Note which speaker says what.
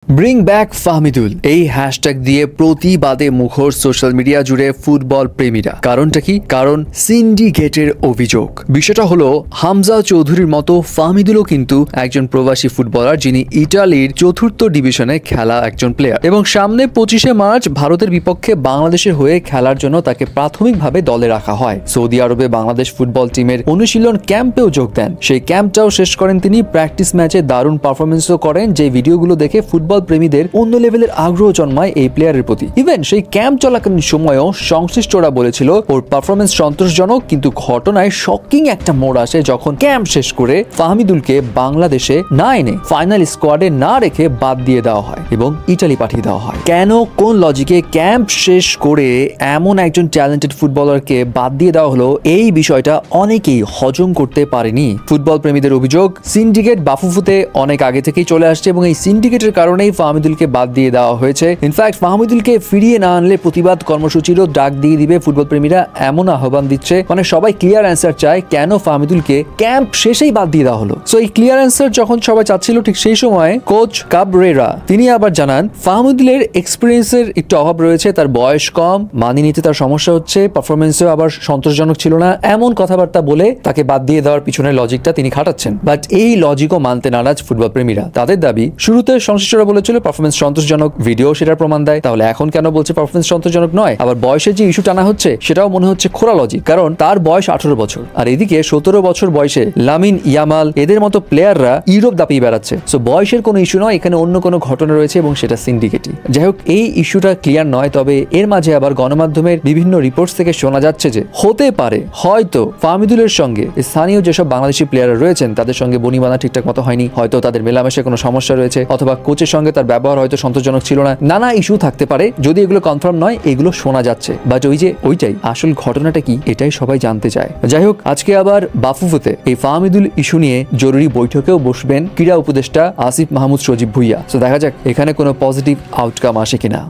Speaker 1: Bring back Fahmidul এই hashtag দিয়ে প্রতিবাদে মুখর সোশ্যাল মিডিয়া জুড়ে ফুটবল প্রেমীরা। কারণটা কি? কারণ সিন্ডিকেটের অভিযোগ। বিষয়টা হলো হামজা চৌধুরীর মতো ফাহমিদুলও কিন্তু একজন প্রবাসী ফুটবলার, যিনি ইটালির চতুর্থ ডিভিশনে খেলা একজন প্লেয়ার এবং সামনে 25শে মার্চ ভারতের বিপক্ষে বাংলাদেশের হয়ে খেলার জন্য তাকে প্রাথমিকভাবে দলে রাখা হয়। সৌদি আরবে বাংলাদেশ ফুটবল টিমের অনুশীলন ক্যাম্পেও যোগ দেন। সেই ক্যাম্পটাও শেষ করেন তিনি। প্র্যাকটিস ম্যাচে দারুণ পারফরমেন্সও করেন, যে ভিডিওগুলো দেখে ফুটবল প্রেমীদের অন্য লেভেলের আগ্রহ জন্মায় এই প্লেয়ারের প্রতি। ইভেন সেই ক্যাম্প চলাকালীন সময়েও সংশ্লিষ্টরা বলেছিল ওর পারফরমেন্স সন্তোষজনক, কিন্তু ঘটনায় শকিং একটা মোড় আসে যখন ক্যাম্প শেষ করে ফাহমিদুলকে বাংলাদেশে না এনে ফাইনাল স্কোয়াডে না রেখে বাদ দিয়ে দেওয়া হয় এবং ইটালি পাঠিয়ে দেওয়া হয়। কেন, কোন লজিকে ক্যাম্প শেষ করে এমন একজন ট্যালেন্টেড ফুটবলারকে বাদ দিয়ে দেওয়া হলো, এই বিষয়টা অনেকেই হজম করতে পারেনি। ফুটবল প্রেমীদের অভিযোগ, সিন্ডিকেট বাফুফুতে অনেক আগে থেকেই চলে আসছে এবং এই সিন্ডিকেটের কারণেই ফাহমিদুলকে বাদ দিয়ে দেওয়া হয়েছে। ইনফ্যাক্ট ফাহমিদুলকে ফিরিয়ে না আনলে প্রতিবাদ কর্মসূচিরও ডাক দিয়ে দিবে ফুটবল প্রেমীরা, এমন আহ্বান দিচ্ছে। মানে সবাই ক্লিয়ার অ্যান্সার চায়, কেন ফাহমিদুলকে ক্যাম্প শেষেই বাদ দিয়ে দেওয়া হলো। সো এই ক্লিয়ার অ্যান্সার যখন সবাই চাচ্ছিল, ঠিক সেই সময় কোচ কাবরেরা তিনি আবার জানান ফাহমিদুলের এক্সপিরিয়েন্সের একটু অভাব রয়েছে, তার বয়স কম, মানিয়ে নিতে তার সমস্যা হচ্ছে, পারফরমেন্সও আবার সন্তোষজনক ছিল না, এমন কথাবার্তা বলে তাকে বাদ দিয়ে দেওয়ার পিছনের লজিকটা তিনি খাটাচ্ছেন। বাট এই লজিকও মানতে নারাজ ফুটবল প্রেমীরা। তাদের দাবি, শুরুতে সংশ্লিষ্টরা বলেছিল পারফরমেন্স সন্তোষজনক, ভিডিও সেটার প্রমাণ দেয়, তাহলে এখন কেন বলছে পারফরমেন্স সন্তোষজনক নয়? আবার বয়সের যে ইস্যু টানা হচ্ছে সেটাও মনে হচ্ছে খোলা লজিক, কারণ তার বয়স 18 বছর আর এদিকে 17 বছর বয়সে লামিন ইয়ামাল এদের মতো প্লেয়াররা ইউরোপ দাপিয়ে বেড়াচ্ছে। সো বয়সের কোনো ইস্যু নয়, এখানে অন্য কোনো ঘটনা রয়েছে এবং সেটা সিন্ডিকেটই। যাই হোক, এই ইস্যুটা ক্লিয়ার নয়। তবে এর মাঝে আবার গণমাধ্যমের বিভিন্ন রিপোর্টস থেকে শোনা যাচ্ছে যে হতে পারে হয়তো ফাহমিদুলের সঙ্গে স্থানীয় যেসব বাংলাদেশি প্লেয়াররা রয়েছেন তাদের সঙ্গে বনিবানা ঠিকঠাক মতো হয়নি, হয়তো তাদের মেলামেশায় কোনো সমস্যা রয়েছে, অথবা কোচের সঙ্গে তার ব্যবহার হয়তো সন্তোষজনক ছিল না। নানা ইস্যু থাকতে পারে, যদি এগুলো কনফার্ম নয়, এগুলো শোনা যাচ্ছে। বাট ওইটাই আসল ঘটনাটা কি, এটাই সবাই জানতে চায়। যাই হোক, আজকে আবার বাফুফুতে এই ফাহমিদুল ইস্যু নিয়ে জরুরি বৈঠকেও বসবেন ক্রীড়া উপদেষ্টা আসিফ মাহমুদ সজীব ভুইয়া। তো দেখা যাক এখানে কোনো পজিটিভ আউটকাম আসে কিনা।